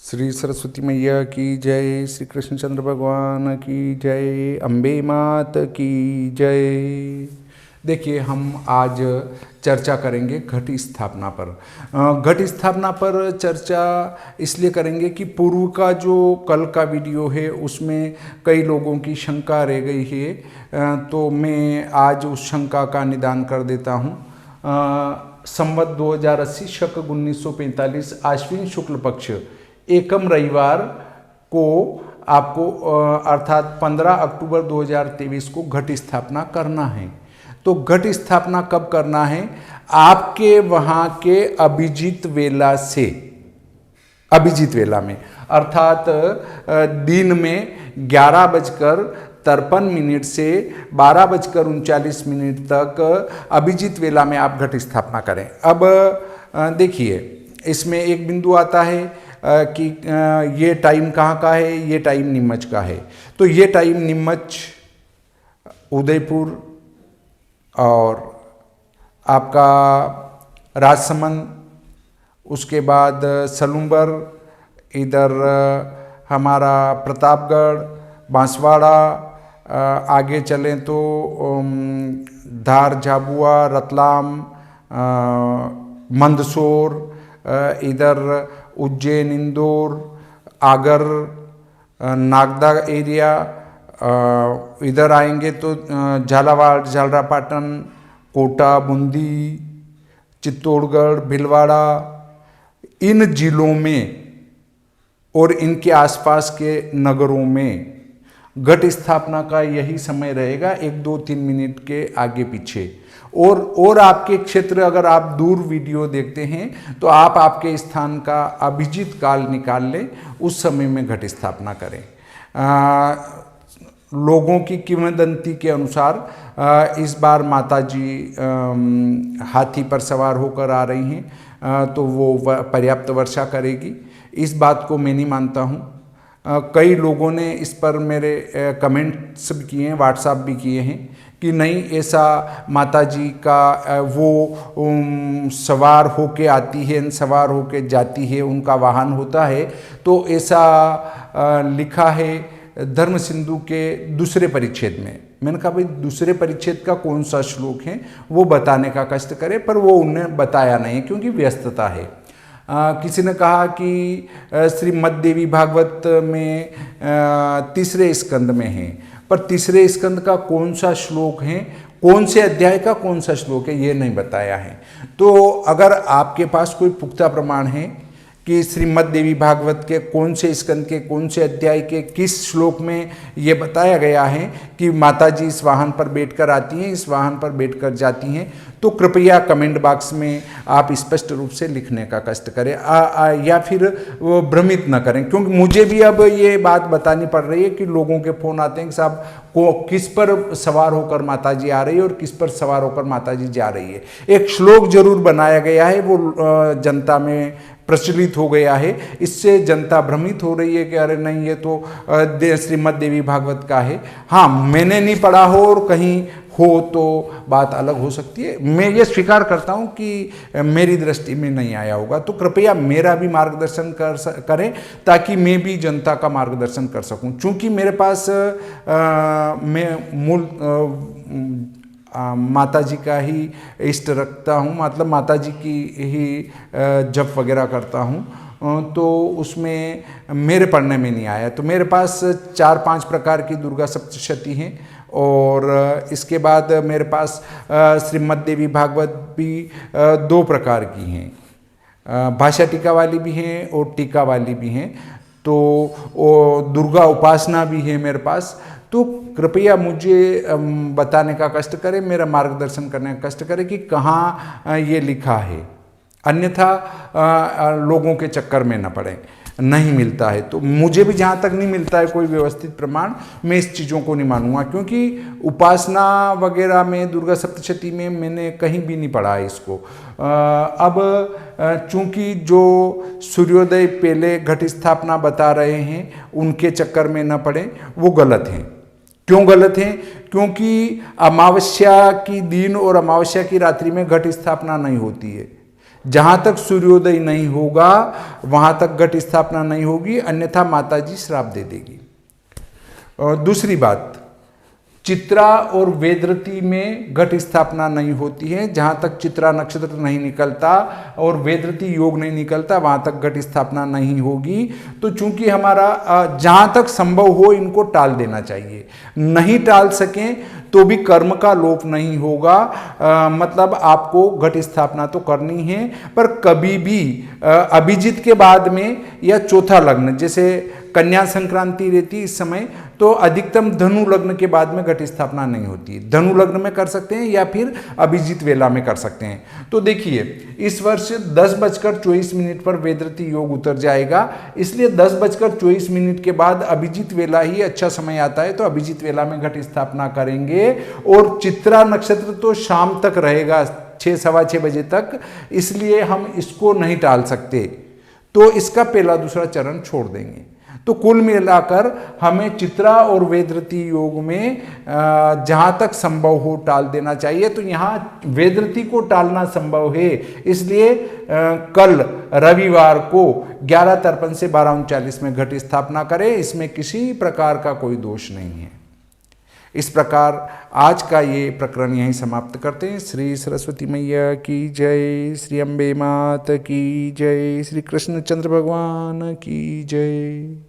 श्री सरस्वती मैया की जय, श्री कृष्णचंद्र भगवान की जय, अम्बे मात की जय। देखिए, हम आज चर्चा करेंगे घट स्थापना पर। घट स्थापना पर चर्चा इसलिए करेंगे कि पूर्व का जो कल का वीडियो है उसमें कई लोगों की शंका रह गई है, तो मैं आज उस शंका का निदान कर देता हूँ। संवत 2080 शक 1945 आश्विन शुक्ल पक्ष एकम रविवार को आपको अर्थात 15 अक्टूबर 2023 को घट स्थापना करना है। तो घट स्थापना कब करना है? आपके वहाँ के अभिजीत वेला से, अभिजीत वेला में अर्थात दिन में 11:53 से 12:39 तक अभिजीत वेला में आप घट स्थापना करें। अब देखिए, इसमें एक बिंदु आता है कि ये टाइम कहाँ का है, ये टाइम नीमच का है। तो ये टाइम नीमच, उदयपुर और आपका राजसमंद, उसके बाद सलूम्बर, इधर हमारा प्रतापगढ़, बांसवाड़ा, आगे चलें तो धार, झाबुआ, रतलाम, मंदसौर, इधर उज्जैन, इंदौर, आगर, नागदा एरिया, इधर आएंगे तो झालावाड़, झालरापाटन, कोटा, बूंदी, चित्तौड़गढ़, भीलवाड़ा, इन जिलों में और इनके आसपास के नगरों में घट स्थापना का यही समय रहेगा, 1-2-3 मिनट के आगे पीछे। और आपके क्षेत्र, अगर आप दूर वीडियो देखते हैं तो आप आपके स्थान का अभिजीत काल निकाल लें, उस समय में घट स्थापना करें। लोगों की किंवदंती के अनुसार इस बार माता जी हाथी पर सवार होकर आ रही हैं, तो वो पर्याप्त वर्षा करेगी। इस बात को मैं नहीं मानता हूँ। कई लोगों ने इस पर मेरे कमेंट्स भी किए हैं, व्हाट्सएप भी किए हैं कि नहीं, ऐसा माता जी का वो सवार होके आती है, सवार होके जाती है, उनका वाहन होता है। तो ऐसा लिखा है धर्म सिंधु के दूसरे परिच्छेद में। मैंने कहा भाई, दूसरे परिच्छेद का कौन सा श्लोक है वो बताने का कष्ट करे, पर वो उन्हें बताया नहीं क्योंकि व्यस्तता है। किसी ने कहा कि श्रीमद् देवी भागवत में तीसरे स्कंद में है, पर तीसरे स्कंद का कौन सा श्लोक है, कौन से अध्याय का कौन सा श्लोक है, ये नहीं बताया है। तो अगर आपके पास कोई पुख्ता प्रमाण है कि श्रीमद् देवी भागवत के कौन से स्कंद के कौन से अध्याय के किस श्लोक में ये बताया गया है कि माता जी इस वाहन पर बैठकर आती हैं, इस वाहन पर बैठकर जाती हैं, तो कृपया कमेंट बॉक्स में आप स्पष्ट रूप से लिखने का कष्ट करें, या फिर वो भ्रमित न करें। क्योंकि मुझे भी अब ये बात बतानी पड़ रही है कि लोगों के फ़ोन आते हैं कि साहब को किस पर सवार होकर माता जी आ रही है और किस पर सवार होकर माता जी जा रही है। एक श्लोक जरूर बनाया गया है, वो जनता में प्रचलित हो गया है, इससे जनता भ्रमित हो रही है कि अरे नहीं, ये तो श्रीमद् देवी भागवत का है। हाँ, मैंने नहीं पढ़ा हो और कहीं हो तो बात अलग हो सकती है। मैं ये स्वीकार करता हूँ कि मेरी दृष्टि में नहीं आया होगा, तो कृपया मेरा भी मार्गदर्शन करें ताकि मैं भी जनता का मार्गदर्शन कर सकूँ। चूँकि मेरे पास मैं मूल माता जी का ही इष्ट रखता हूँ, मतलब माता जी की ही जप वगैरह करता हूँ, तो उसमें मेरे पढ़ने में नहीं आया। तो मेरे पास 4-5 प्रकार की दुर्गा सप्तशती हैं, और इसके बाद मेरे पास श्रीमद् देवी भागवत भी 2 प्रकार की हैं, भाषा टीका वाली भी हैं और टीका वाली भी हैं। तो दुर्गा उपासना भी है मेरे पास। तो कृपया मुझे बताने का कष्ट करें, मेरा मार्गदर्शन करने का कष्ट करें कि कहाँ ये लिखा है, अन्यथा लोगों के चक्कर में न पड़े। नहीं मिलता है तो मुझे भी जहाँ तक नहीं मिलता है कोई व्यवस्थित प्रमाण, मैं इस चीज़ों को नहीं मानूंगा, क्योंकि उपासना वगैरह में दुर्गा सप्तशती में मैंने कहीं भी नहीं पढ़ा है इसको। अब चूंकि जो सूर्योदय पहले घट स्थापना बता रहे हैं उनके चक्कर में न पड़े, वो गलत हैं। क्यों गलत हैं? क्योंकि अमावस्या की दिन और अमावस्या की रात्रि में घट स्थापना नहीं होती है। जहाँ तक सूर्योदय नहीं होगा वहाँ तक घट स्थापना नहीं होगी, अन्यथा माताजी श्राप दे देगी। और दूसरी बात, चित्रा और वेदरती में घट स्थापना नहीं होती है। जहाँ तक चित्रा नक्षत्र नहीं निकलता और वेदरती योग नहीं निकलता वहाँ तक घट स्थापना नहीं होगी। तो चूंकि हमारा जहाँ तक संभव हो इनको टाल देना चाहिए, नहीं टाल सकें तो भी कर्म का लोप नहीं होगा। मतलब आपको घट स्थापना तो करनी है, पर कभी भी अभिजीत के बाद में या चौथा लग्न, जैसे कन्या संक्रांति रहती इस समय, तो अधिकतम धनु लग्न के बाद में घट स्थापना नहीं होती है। धनु लग्न में कर सकते हैं या फिर अभिजीत वेला में कर सकते हैं। तो देखिए इस वर्ष 10:24 पर वेदरती योग उतर जाएगा, इसलिए 10:24 के बाद अभिजीत वेला ही अच्छा समय आता है, तो अभिजीत वेला में घट स्थापना करेंगे। और चित्रा नक्षत्र तो शाम तक रहेगा, 6 सवा 6 बजे तक, इसलिए हम इसको नहीं टाल सकते, तो इसका पहला दूसरा चरण छोड़ देंगे। तो कुल मिलाकर हमें चित्रा और वेदरती योग में जहाँ तक संभव हो टाल देना चाहिए। तो यहाँ वेदरती को टालना संभव है, इसलिए कल रविवार को 11:53 से 12:39 में घट स्थापना करें, इसमें किसी प्रकार का कोई दोष नहीं है। इस प्रकार आज का ये प्रकरण यहीं समाप्त करते हैं। श्री सरस्वती मैया की जय, श्री अम्बे माता की जय, श्री कृष्णचंद्र भगवान की जय।